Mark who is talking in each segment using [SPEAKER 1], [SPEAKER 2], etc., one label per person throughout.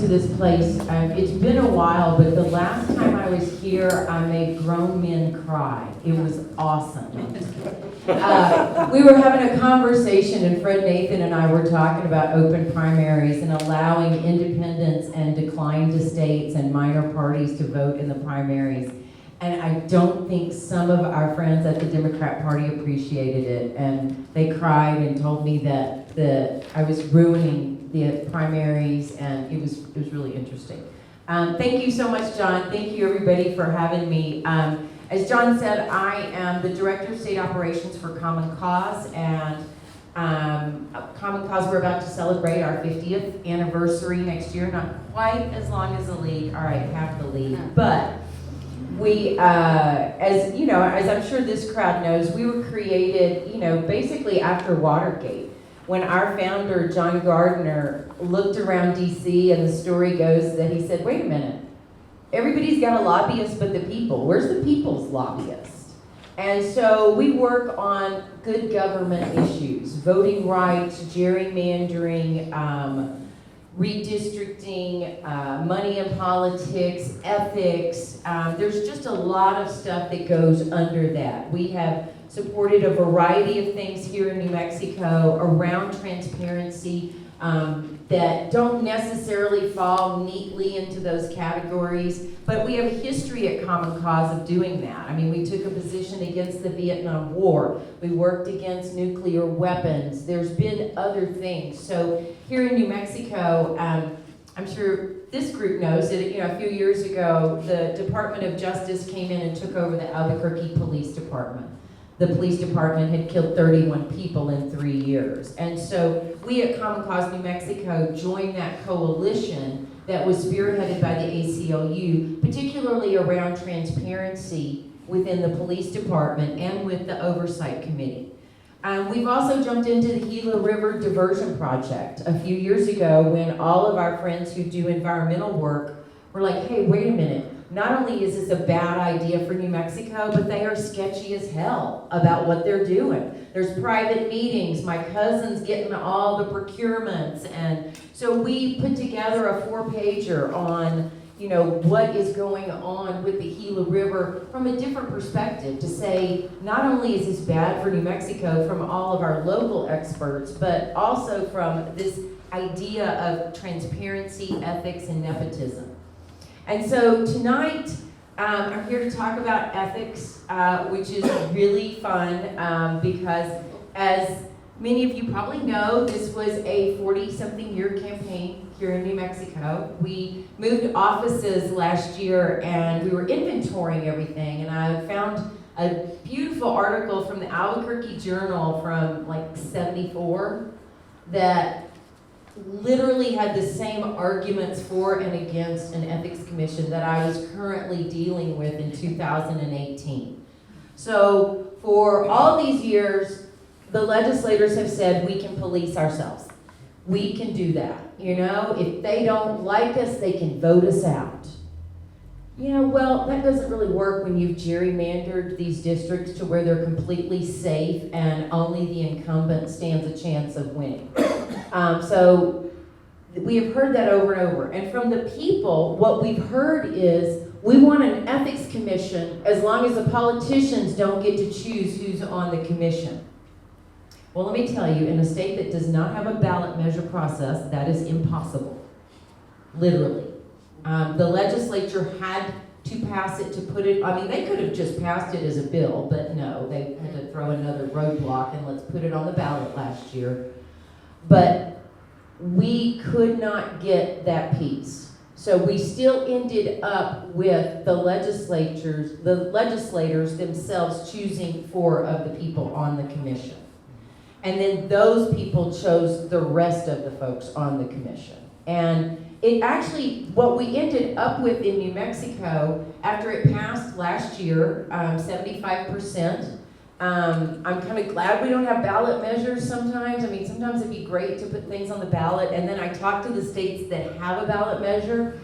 [SPEAKER 1] to this place. It's been a while, but the last time I was here, I made grown men cry. It was awesome. We were having a conversation, and Fred Nathan and I were talking about open primaries and allowing independents and declined estates and minor parties to vote in the primaries. And I don't think some of our friends at the Democrat Party appreciated it, and they cried and told me that I was ruining the primaries, and it was really interesting. Thank you so much, John. Thank you, everybody, for having me. As John said, I am the Director of State Operations for Common Cause, and Common Cause, we're about to celebrate our 50th anniversary next year. Not quite as long as the league, all right, half the league, but we, as you know, as I'm sure this crowd knows, we were created, basically after Watergate, when our founder, John Gardner, looked around DC, and the story goes that he said, wait a minute, everybody's got a lobbyist but the people. Where's the people's lobbyist? And so we work on good government issues, voting rights, gerrymandering, redistricting, money in politics, ethics. There's just a lot of stuff that goes under that. We have supported a variety of things here in New Mexico around transparency that don't necessarily fall neatly into those categories, but we have a history at Common Cause of doing that. I mean, we took a position against the Vietnam War. We worked against nuclear weapons. There's been other things. So here in New Mexico, I'm sure this group knows that a few years ago, the Department of Justice came in and took over the Albuquerque Police Department. The police department had killed 31 people in 3 years. And so we at Common Cause New Mexico joined that coalition that was spearheaded by the ACLU, particularly around transparency within the police department and with the oversight committee. We've also jumped into the Gila River Diversion Project a few years ago when all of our friends who do environmental work were like, hey, wait a minute. Not only is this a bad idea for New Mexico, but they are sketchy as hell about what they're doing. There's private meetings, my cousin's getting all the procurements, and so we put together a 4-pager on, what is going on with the Gila River from a different perspective to say, not only is this bad for New Mexico from all of our local experts, but also from this idea of transparency, ethics, and nepotism. And so tonight, I'm here to talk about ethics, which is really fun because as many of you probably know, this was a 40-something year campaign here in New Mexico. We moved offices last year and we were inventorying everything, and I found a beautiful article from the Albuquerque Journal from like 74 that literally had the same arguments for and against an ethics commission that I was currently dealing with in 2018. So for all these years, the legislators have said we can police ourselves. We can do that. If they don't like us, they can vote us out. Well, that doesn't really work when you've gerrymandered these districts to where they're completely safe and only the incumbent stands a chance of winning. So we have heard that over and over. And from the people, what we've heard is we want an ethics commission as long as the politicians don't get to choose who's on the commission. Well, let me tell you, in a state that does not have a ballot measure process, that is impossible, literally. The legislature had to pass it to put it, they could have just passed it as a bill, but no, they had to throw another roadblock and let's put it on the ballot last year. But we could not get that piece. So we still ended up with the legislators themselves choosing 4 of the people on the commission. And then those people chose the rest of the folks on the commission. And it actually, what we ended up with in New Mexico, after it passed last year, 75%, I'm kind of glad we don't have ballot measures sometimes. Sometimes it'd be great to put things on the ballot, and then I talk to the states that have a ballot measure,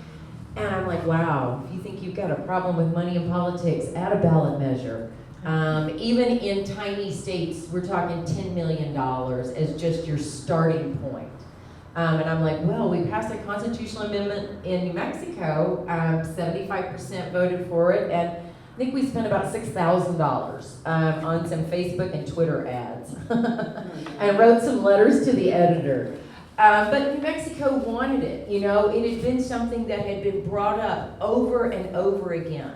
[SPEAKER 1] and I'm like, wow, if you think you've got a problem with money in politics, add a ballot measure. Even in tiny states, we're talking $10 million as just your starting point. And I'm like, well, we passed a constitutional amendment in New Mexico, 75% voted for it, and I think we spent about $6,000 on some Facebook and Twitter ads. And wrote some letters to the editor. But New Mexico wanted it, you know, it had been something that had been brought up over and over again.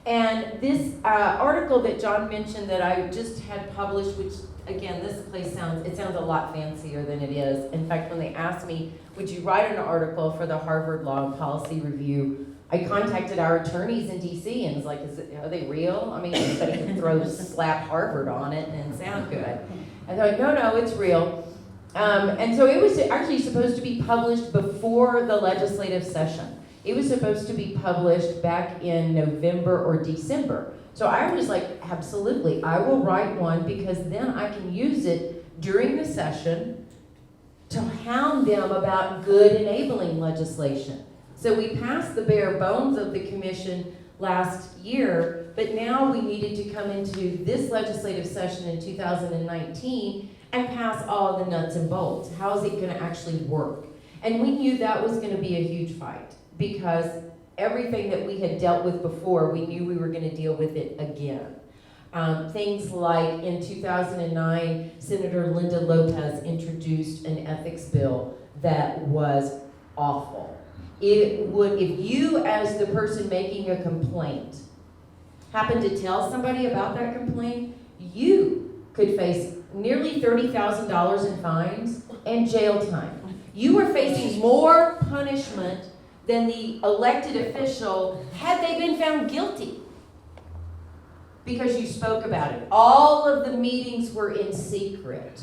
[SPEAKER 1] And this article that John mentioned that I just had published, which again, this place sounds a lot fancier than it is. In fact, when they asked me, would you write an article for the Harvard Law and Policy Review, I contacted our attorneys in DC and was like, are they real? I mean, anybody can slap Harvard on it and sound good. And they're like, no, it's real. And so it was actually supposed to be published before the legislative session. It was supposed to be published back in November or December. So I was like, absolutely, I will write one because then I can use it during the session to hound them about good enabling legislation. So we passed the bare bones of the commission last year, but now we needed to come into this legislative session in 2019 and pass all the nuts and bolts. How is it going to actually work? And we knew that was going to be a huge fight because everything that we had dealt with before, we knew we were going to deal with it again. Things like in 2009, Senator Linda Lopez introduced an ethics bill that was awful. It would, if you as the person making a complaint happen to tell somebody about that complaint, you could face nearly $30,000 in fines and jail time. You were facing more punishment than the elected official had they been found guilty because you spoke about it. All of the meetings were in secret.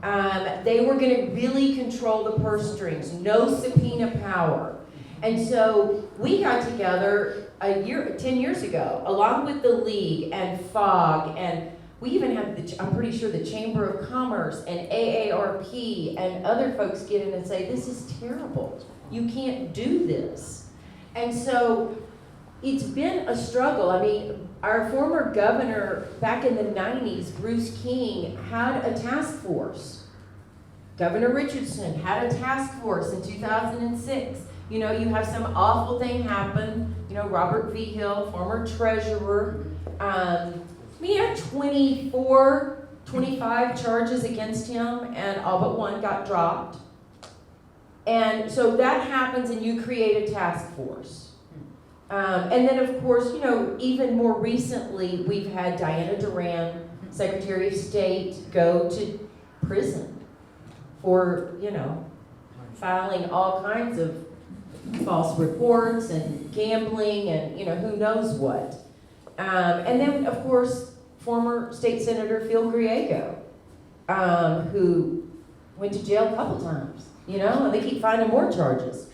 [SPEAKER 1] They were going to really control the purse strings, no subpoena power. And so we got together 10 years ago, along with the League and FOG, and we even had, I'm pretty sure, the Chamber of Commerce and AARP and other folks get in and say, this is terrible. You can't do this. And so it's been a struggle. I mean, our former governor back in the 90s, Bruce King, had a task force. Governor Richardson had a task force in 2006. You know, you have some awful thing happen. You know, Robert V. Hill, former treasurer, we had 24, 25 charges against him, and all but one got dropped. And so that happens, and you create a task force. And then, of course, you know, even more recently, we've had Diana Duran, Secretary of State, go to prison for, you know, filing all kinds of false reports and gambling and, you know, who knows what. And then, of course, former State Senator Phil Griego, who went to jail a couple times, you know, and they keep finding more charges.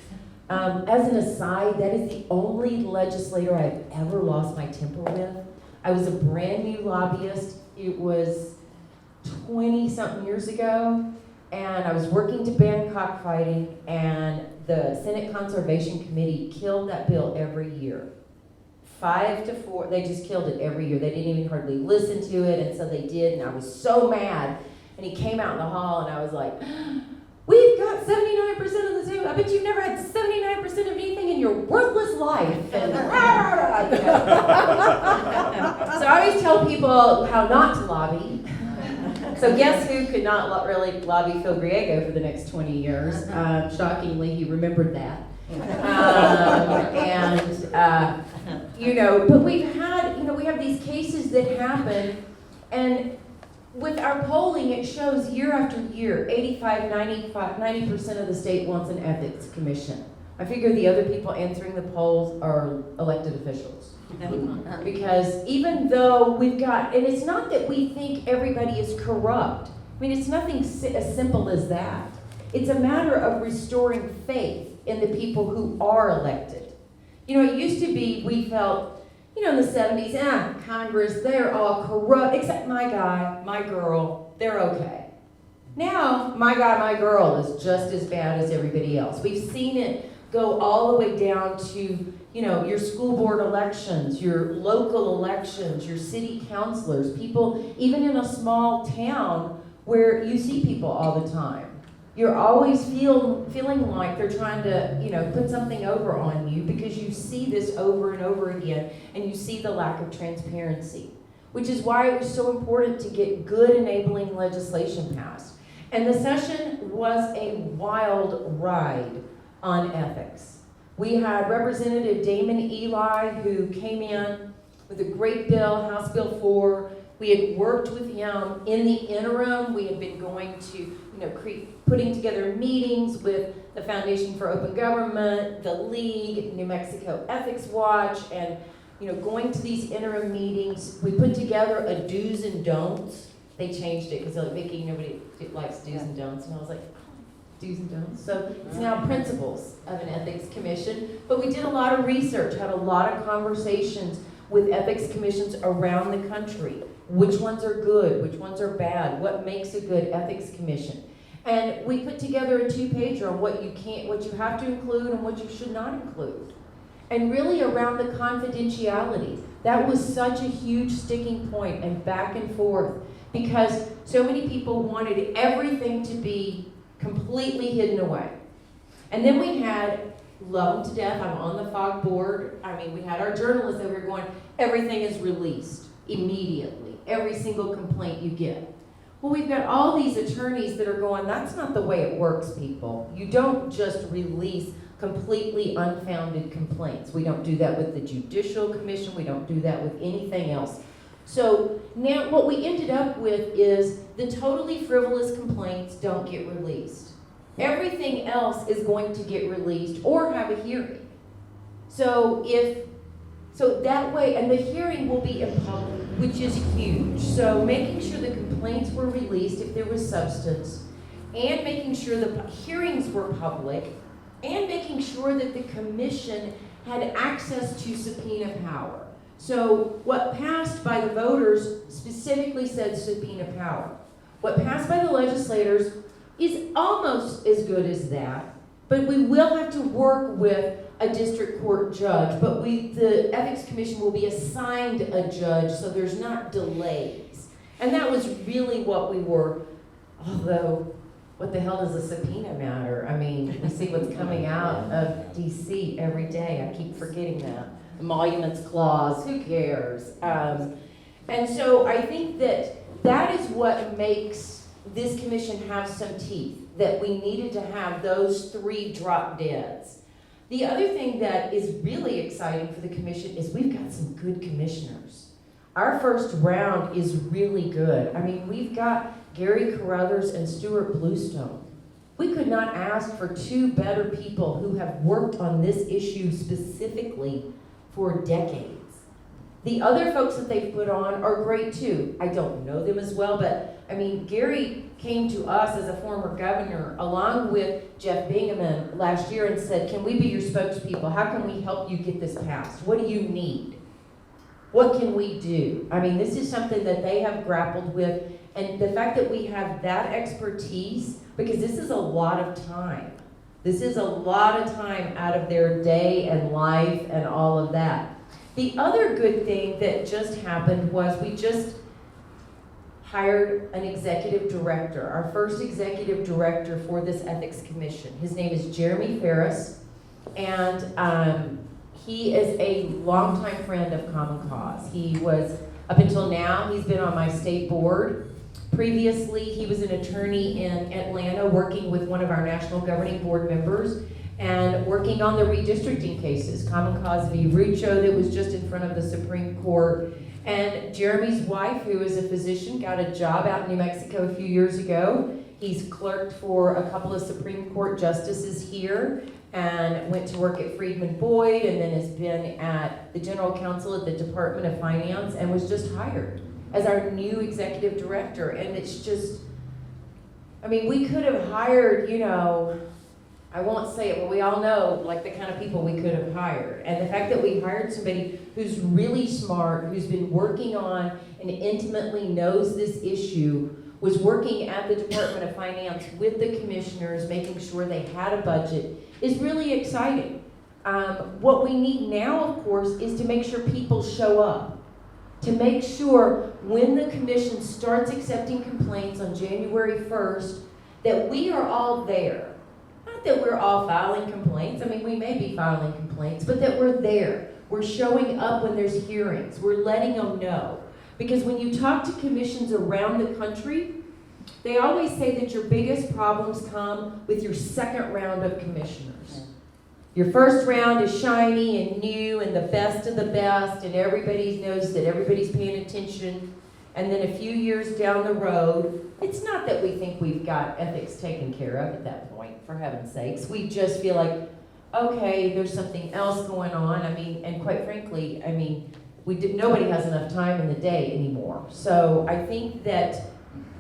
[SPEAKER 1] As an aside, that is the only legislator I've ever lost my temper with. I was a brand new lobbyist. It was 20-something years ago, and I was working to ban cockfighting, and the Senate Conservation Committee killed that bill every year. 5-4, they just killed it every year. They didn't even hardly listen to it, and so they did, and I was so mad. And he came out in the hall, and I was like, we've got 79% of the table. I bet you've never had 79% of anything in your worthless life. And you know. So I always tell people how not to lobby. So guess who could not really lobby Phil Griego for the next 20 years? Shockingly, he remembered that. You know, but we've had, you know, we have these cases that happen, and with our polling, it shows year after year, 90% of the state wants an ethics commission. I figure the other people answering the polls are elected officials. Because even though we've got, and it's not that we think everybody is corrupt. I mean, it's nothing as simple as that. It's a matter of restoring faith in the people who are elected. You know, it used to be, we felt, you know, in the 70s, Congress, they're all corrupt, except my guy, my girl, they're okay. Now, my guy, my girl is just as bad as everybody else. We've seen it go all the way down to, you know, your school board elections, your local elections, your city councilors, people, even in a small town where you see people all the time. You're always feeling like they're trying to, put something over on you because you see this over and over again and you see the lack of transparency, which is why it was so important to get good enabling legislation passed. And the session was a wild ride on ethics. We had Representative Damon Eli, who came in with a great bill, House Bill 4. We had worked with him in the interim. We had been going to, putting together meetings with the Foundation for Open Government, the League, New Mexico Ethics Watch, and going to these interim meetings. We put together a do's and don'ts. They changed it because they're like, Viki, nobody likes do's and don'ts. And I was like, do's and don'ts. So it's now principles of an ethics commission. But we did a lot of research, had a lot of conversations with ethics commissions around the country. Which ones are good? Which ones are bad? What makes a good ethics commission? And we put together a 2-pager on what you have to include and what you should not include. And really around the confidentiality. That was such a huge sticking point and back and forth because so many people wanted everything to be completely hidden away. And then we had, love them to death, I'm on the FOG board. We had our journalists over here going, everything is released immediately. Every single complaint you get. Well, we've got all these attorneys that are going, that's not the way it works, people. You don't just release completely unfounded complaints. We don't do that with the Judicial Commission. We don't do that with anything else. So now what we ended up with is the totally frivolous complaints don't get released. Everything else is going to get released or have a hearing. So that way, and the hearing will be in public, which is huge. So making sure the complaints were released if there was substance, and making sure the hearings were public, and making sure that the commission had access to subpoena power. So what passed by the voters specifically said subpoena power. What passed by the legislators is almost as good as that, but we will have to work with a district court judge, but the Ethics Commission will be assigned a judge, so there's not delays. And that was really what we were, although, what the hell does a subpoena matter? We see what's coming out of DC every day. I keep forgetting that. Emoluments clause, who cares? And so I think that is what makes this commission have some teeth, that we needed to have those 3 drop deads. The other thing that is really exciting for the commission is we've got some good commissioners. Our first round is really good. We've got Gary Carruthers and Stuart Bluestone. We could not ask for 2 better people who have worked on this issue specifically for decades. The other folks that they've put on are great too. I don't know them as well, but Gary came to us as a former governor along with Jeff Bingaman last year and said, can we be your spokespeople? How can we help you get this passed? What do you need? What can we do? This is something that they have grappled with, and the fact that we have that expertise, because this is a lot of time. This is a lot of time out of their day and life and all of that. The other good thing that just happened was we just hired an executive director, our first executive director for this ethics commission. His name is Jeremy Ferris, and he is a longtime friend of Common Cause. He was, up until now, he's been on my state board. Previously, he was an attorney in Atlanta working with one of our national governing board members and working on the redistricting cases, Common Cause v. Rucho that was just in front of the Supreme Court. And Jeremy's wife, who is a physician, got a job out in New Mexico a few years ago. He's clerked for a couple of Supreme Court justices here and went to work at Friedman Boyd and then has been at the general counsel at the Department of Finance and was just hired as our new executive director. And it's just, we could have hired, I won't say it, but we all know the kind of people we could have hired. And the fact that we hired somebody who's really smart, who's been working on and intimately knows this issue, was working at the Department of Finance with the commissioners, making sure they had a budget, is really exciting. What we need now, of course, is to make sure people show up. To make sure when the commission starts accepting complaints on January 1st, that we are all there. Not that we're all filing complaints. I mean, we may be filing complaints, but that we're there. We're showing up when there's hearings. We're letting them know. Because when you talk to commissions around the country, they always say that your biggest problems come with your second round of commissioners. Your first round is shiny and new and the best of the best, and everybody knows that everybody's paying attention. And then a few years down the road, it's not that we think we've got ethics taken care of at that point, for heaven's sakes. We just feel like, okay, there's something else going on. I mean, and quite frankly, I mean, nobody has enough time in the day anymore. So I think that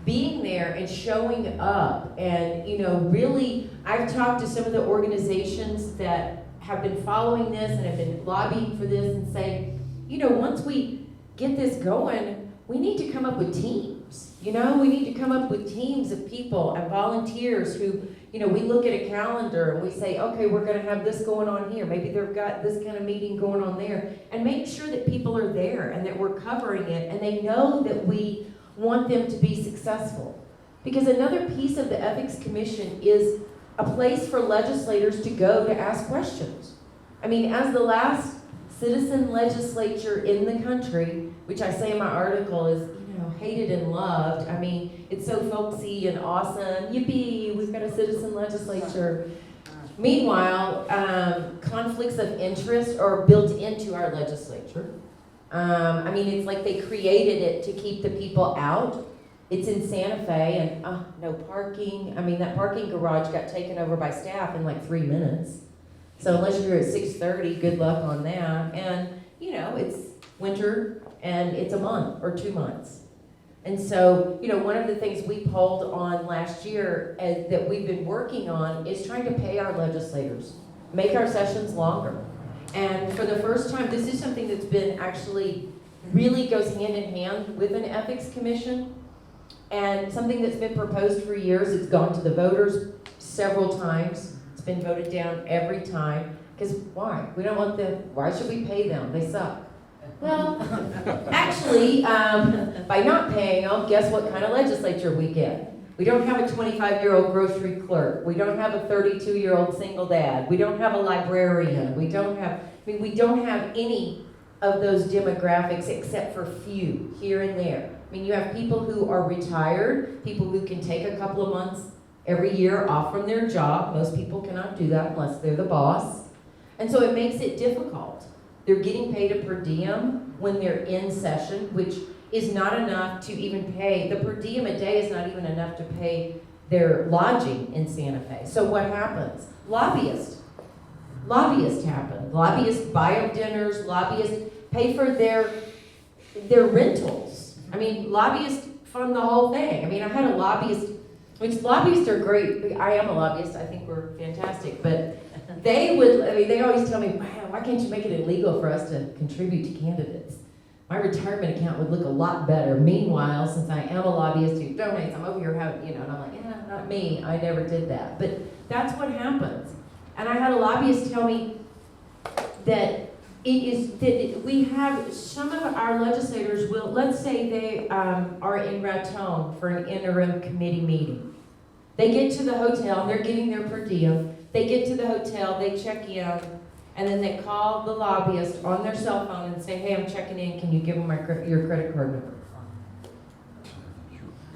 [SPEAKER 1] being there and showing up and, you know, really, I've talked to some of the organizations that have been following this and have been lobbying for this and saying, you know, once we get this going, we need to come up with teams. You know, we need to come up with teams of people and volunteers who, you know, we look at a calendar and we say, okay, we're going to have this going on here. Maybe they've got this kind of meeting going on there. And make sure that people are there and that we're covering it and they know that we want them to be successful. Because another piece of the Ethics Commission is a place for legislators to go to ask questions. I mean, as the last citizen legislature in the country, which I say in my article is, you know, hated and loved. I mean, it's so folksy and awesome. Yippee, we've got a citizen legislature. Meanwhile, conflicts of interest are built into our legislature. I mean, it's like they created it to keep the people out. It's in Santa Fe, and no parking. I mean, that parking garage got taken over by staff in like 3 minutes. So unless you're at 6:30, good luck on that. And, you know, it's winter, and it's a month or 2 months. And so, you know, one of the things we polled on last year that we've been working on is trying to pay our legislators, make our sessions longer. And for the first time, this is something that's been actually really goes hand in hand with an ethics commission, and something that's been proposed for years. It's gone to the voters several times. It's been voted down every time. Because why? We don't want them. Why should we pay them? They suck. Well, actually, by not paying them, guess what kind of legislature we get? We don't have a 25-year-old grocery clerk. We don't have a 32-year-old single dad. We don't have a librarian. We don't have any of those demographics except for few here and there. I mean, you have people who are retired, people who can take a couple of months every year off from their job. Most people cannot do that unless they're the boss. And so it makes it difficult. They're getting paid a per diem when they're in session, which is not enough to even pay. The per diem a day is not even enough to pay their lodging in Santa Fe. So what happens? Lobbyists happen. Lobbyists buy them dinners. Lobbyists pay for their rentals. I mean, lobbyists fund the whole thing. I mean, I had a lobbyist, which lobbyists are great. I am a lobbyist. I think we're fantastic. But they always tell me, wow, why can't you make it illegal for us to contribute to candidates? My retirement account would look a lot better. Meanwhile, since I am a lobbyist who donates, I'm over here having, and I'm like, yeah, not me. I never did that. But that's what happens. And I had a lobbyist tell me that we have some of our legislators will, let's say they are in Raton for an interim committee meeting. They get to the hotel, and they're getting their per diem. They get to the hotel, they check in, and then they call the lobbyist on their cell phone and say, hey, I'm checking in, can you give them your credit card number?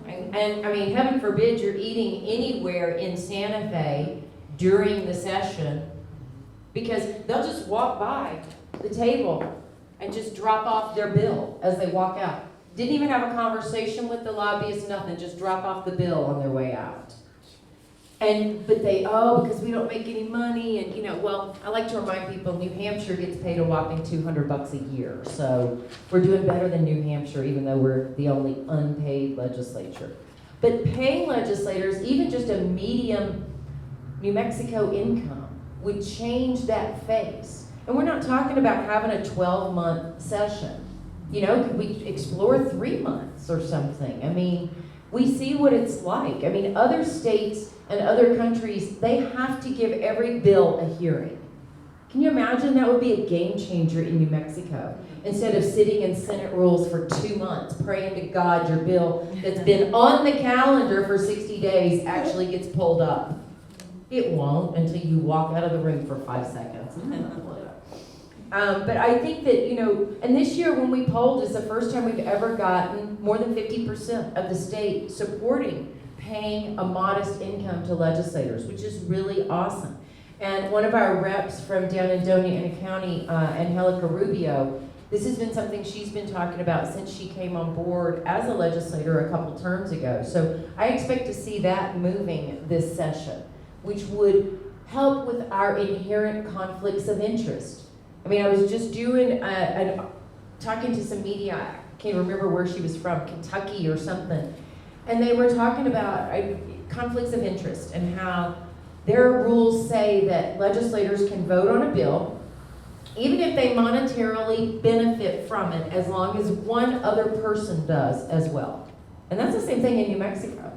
[SPEAKER 1] And I mean, heaven forbid you're eating anywhere in Santa Fe during the session, because they'll just walk by the table and just drop off their bill as they walk out. Didn't even have a conversation with the lobbyist, nothing, just drop off the bill on their way out. But because we don't make any money, and well, I like to remind people New Hampshire gets paid a whopping $200 a year. So we're doing better than New Hampshire, even though we're the only unpaid legislature. But paying legislators, even just a medium New Mexico income, would change that face. And we're not talking about having a 12-month session. Could we explore 3 months or something? I mean, we see what it's like. I mean, other states and other countries, they have to give every bill a hearing. Can you imagine? That would be a game changer in New Mexico. Instead of sitting in Senate rules for 2 months, praying to God your bill that's been on the calendar for 60 days actually gets pulled up. It won't until you walk out of the room for 5 seconds. But I think that, and this year when we polled, it's the first time we've ever gotten more than 50% of the state supporting paying a modest income to legislators, which is really awesome. And one of our reps from down in Doña Ana County, Angelica Rubio, this has been something she's been talking about since she came on board as a legislator a couple terms ago. So I expect to see that moving this session, which would help with our inherent conflicts of interest. I mean, I was just talking to some media, I can't remember where she was from, Kentucky or something, and they were talking about conflicts of interest and how their rules say that legislators can vote on a bill, even if they monetarily benefit from it, as long as one other person does as well. And that's the same thing in New Mexico.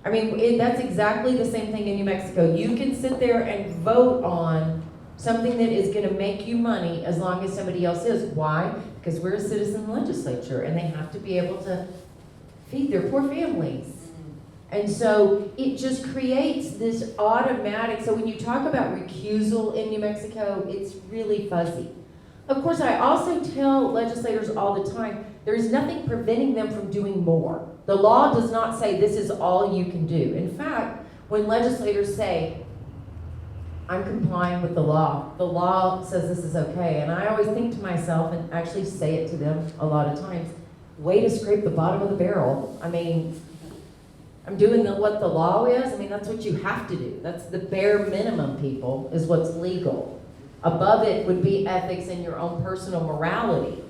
[SPEAKER 1] I mean, that's exactly the same thing in New Mexico. You can sit there and vote on something that is going to make you money as long as somebody else is. Why? Because we're a citizen legislature and they have to be able to feed their poor families. And so it just creates this automatic, so when you talk about recusal in New Mexico, it's really fuzzy. Of course, I also tell legislators all the time, there's nothing preventing them from doing more. The law does not say this is all you can do. In fact, when legislators say, I'm complying with the law says this is okay. And I always think to myself, and actually say it to them a lot of times, way to scrape the bottom of the barrel. I mean, I'm doing what the law is. I mean, that's what you have to do. That's the bare minimum, people, is what's legal. Above it would be ethics and your own personal morality.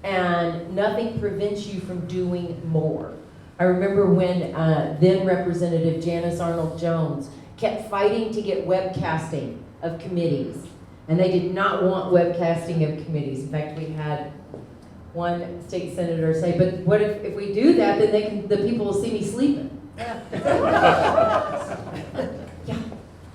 [SPEAKER 1] And nothing prevents you from doing more. I remember when then Representative Janice Arnold Jones kept fighting to get webcasting of committees. And they did not want webcasting of committees. In fact, we had one state senator say, but what if we do that, then the people will see me sleeping.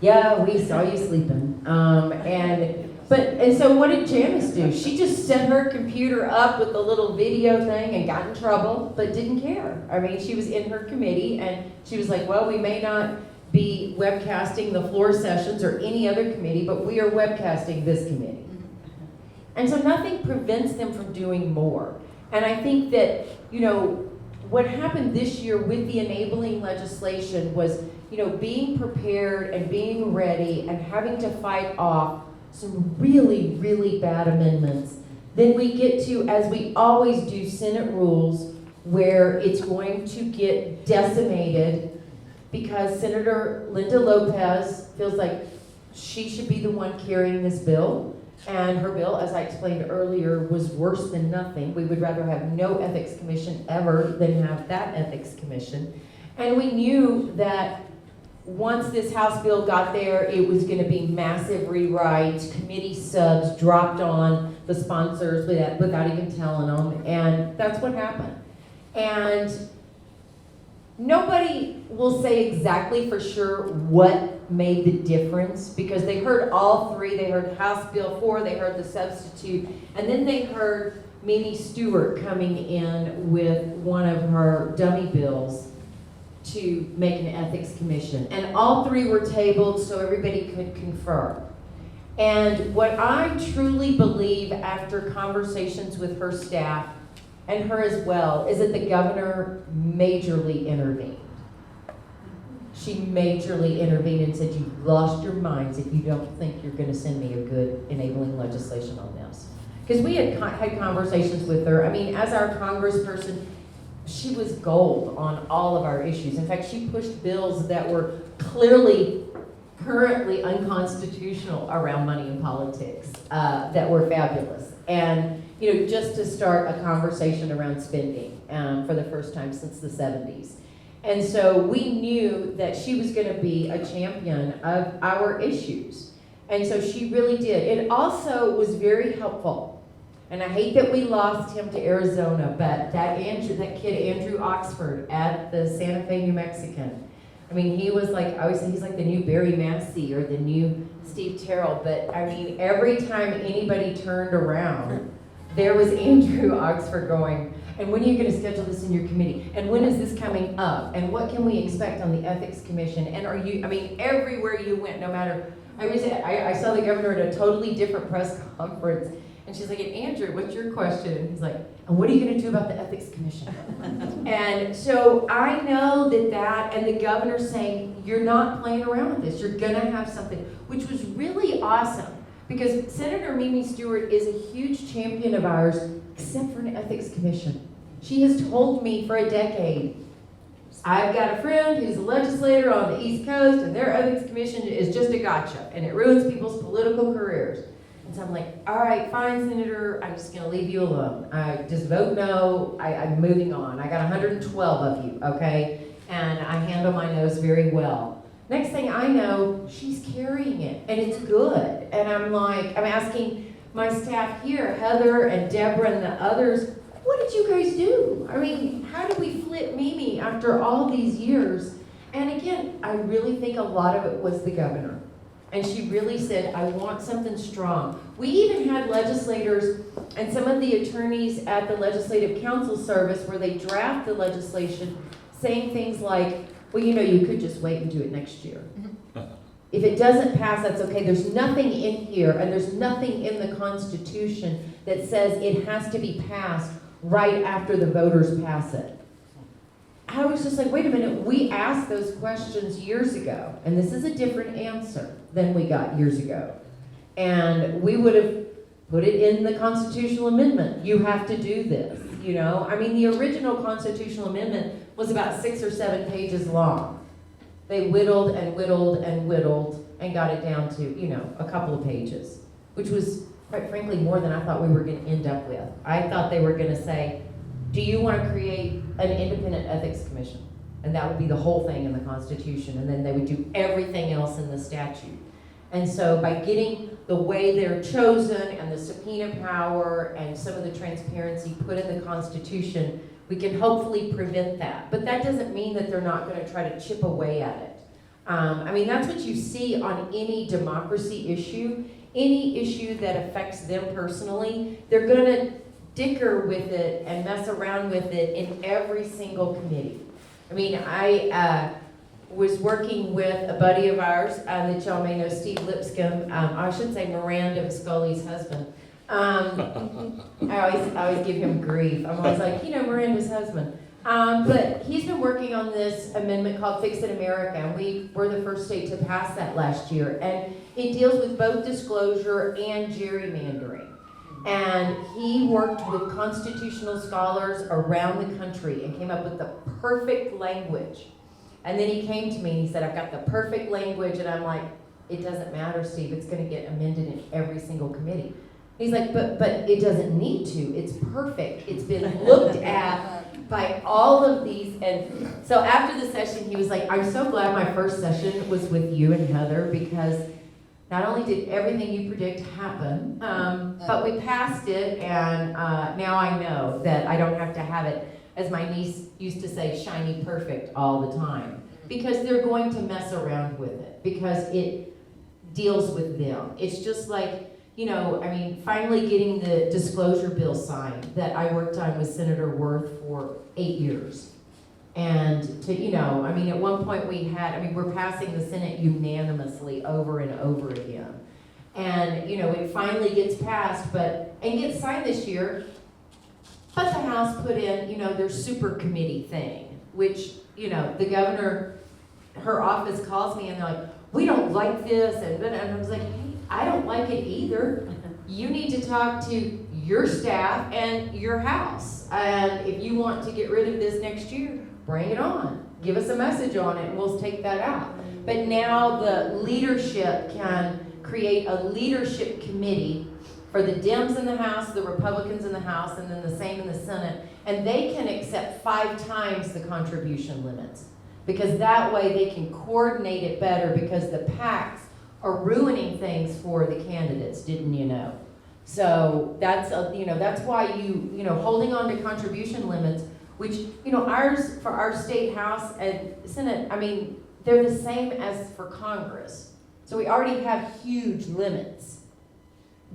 [SPEAKER 1] Yeah, we saw you sleeping. And so what did Janice do? She just set her computer up with the little video thing and got in trouble, but didn't care. I mean, she was in her committee and she was like, well, we may not be webcasting the floor sessions or any other committee, but we are webcasting this committee. And so nothing prevents them from doing more. And I think that, what happened this year with the enabling legislation was, being prepared and being ready and having to fight off some really, really bad amendments. Then we get to, as we always do, Senate rules, where it's going to get decimated because Senator Linda Lopez feels like she should be the one carrying this bill. And her bill, as I explained earlier, was worse than nothing. We would rather have no ethics commission ever than have that ethics commission. And we knew that once this House bill got there, it was going to be massive rewrites, committee subs dropped on the sponsors without even telling them, and that's what happened. And nobody will say exactly for sure what made the difference, because they heard all three. They heard House Bill 4, they heard the substitute, and then they heard Mimi Stewart coming in with one of her dummy bills to make an ethics commission. And all three were tabled so everybody could confer. And what I truly believe after conversations with her staff, and her as well, is that the governor majorly intervened. She majorly intervened and said, you've lost your minds if you don't think you're going to send me a good enabling legislation on this. Because we had conversations with her. I mean, as our congressperson, she was gold on all of our issues. In fact, she pushed bills that were clearly, currently unconstitutional around money and politics that were fabulous. And just to start a conversation around spending for the first time since the 70s. And so we knew that she was going to be a champion of our issues. And so she really did. It also was very helpful. And I hate that we lost him to Arizona, but that kid, Andrew Oxford, at the Santa Fe New Mexican, I mean, he was like, I always say he's like the new Barry Massey or the new Steve Terrell, but I mean, every time anybody turned around, there was Andrew Oxford going, and when are you going to schedule this in your committee? And when is this coming up? And what can we expect on the Ethics Commission? And are you, I mean, everywhere you went, no matter, I saw the governor at a totally different press conference, and she's like, and Andrew, what's your question? And he's like, and what are you going to do about the Ethics Commission? And so I know that, and the governor saying, you're not playing around with this, you're going to have something, which was really awesome. Because Senator Mimi Stewart is a huge champion of ours, except for an Ethics Commission. She has told me for a decade, I've got a friend who's a legislator on the East Coast, and their Ethics Commission is just a gotcha, and it ruins people's political careers. And so I'm like, all right, fine, Senator, I'm just going to leave you alone. I just vote no, I'm moving on. I got 112 of you, okay? And I handle my nose very well. Next thing I know, she's carrying it, and it's good. And I'm like, I'm asking my staff here, Heather and Deborah and the others, what did you guys do? I mean, how did we flip Mimi after all these years? And again, I really think a lot of it was the governor. And she really said, I want something strong. We even had legislators and some of the attorneys at the Legislative Council Service where they draft the legislation saying things like, well, you know, you could just wait and do it next year. If it doesn't pass, that's okay. There's nothing in here, and there's nothing in the Constitution that says it has to be passed right after the voters pass it. I was just like, wait a minute, we asked those questions years ago, and this is a different answer than we got years ago. And we would have put it in the constitutional amendment. You have to do this, you know? I mean, the original constitutional amendment was about 6 or 7 pages long. They whittled and whittled and whittled and got it down to, you know, a couple of pages, which was, quite frankly, more than I thought we were going to end up with. I thought they were going to say, do you want to create an independent ethics commission? And that would be the whole thing in the Constitution, and then they would do everything else in the statute. And so by getting the way they're chosen and the subpoena power and some of the transparency put in the Constitution, we can hopefully prevent that. But that doesn't mean that they're not going to try to chip away at it. I mean, that's what you see on any democracy issue. Any issue that affects them personally, they're going to dicker with it and mess around with it in every single committee. I mean, I was working with a buddy of ours that y'all may know, Steve Lipscomb. I should say Miranda Scully's husband. I always give him grief. I'm always like, you know, Miranda's husband. But he's been working on this amendment called Fix It America, and we were the first state to pass that last year. And it deals with both disclosure and gerrymandering. And he worked with constitutional scholars around the country and came up with the perfect language. And then he came to me and he said, I've got the perfect language. And I'm like, it doesn't matter, Steve. It's going to get amended in every single committee. He's like, but it doesn't need to. It's perfect. It's been looked at by all of these. And so after the session, he was like, I'm so glad my first session was with you and Heather, because not only did everything you predict happen, but we passed it, and now I know that I don't have to have it, as my niece used to say, shiny perfect all the time. Because they're going to mess around with it, because it deals with them. It's just like, you know, I mean, finally getting the disclosure bill signed that I worked on with Senator Worth for 8 years. And to, you know, I mean, at one point we're passing the Senate unanimously over and over again. And, you know, it finally gets passed, and gets signed this year, but the House put in, you know, their super committee thing, which, you know, the governor, her office calls me and they're like, we don't like this, and I was like, hey, I don't like it either. You need to talk to your staff and your House. And if you want to get rid of this next year, bring it on. Give us a message on it and we'll take that out. But now the leadership can create a leadership committee for the Dems in the House, the Republicans in the House, and then the same in the Senate. And they can accept 5 times the contribution limits. Because that way they can coordinate it better, because the PACs are ruining things for the candidates, didn't you know? So that's that's why you holding on to contribution limits, which ours for our state House and Senate. I mean, they're the same as for Congress. So we already have huge limits.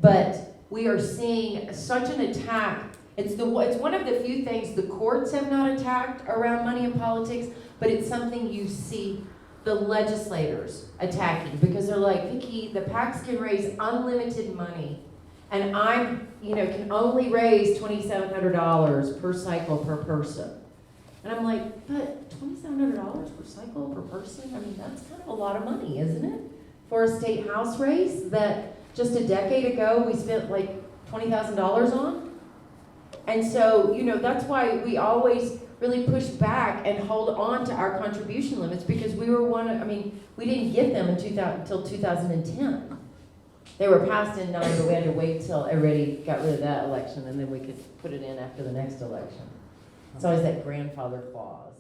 [SPEAKER 1] But we are seeing such an attack. It's one of the few things the courts have not attacked around money in politics, but it's something you see the legislators attacking, because they're like, Viki, the PACs can raise unlimited money, and can only raise $2,700 per cycle per person. And I'm like, but $2,700 per cycle per person? I mean, that's kind of a lot of money, isn't it? For a state house race that just a decade ago we spent like $20,000 on? And so, that's why we always really push back and hold on to our contribution limits, because we didn't get them until 2010. They were passed in 9, but we had to wait till everybody got rid of that election, and then we could put it in after the next election. It's always that grandfather clause.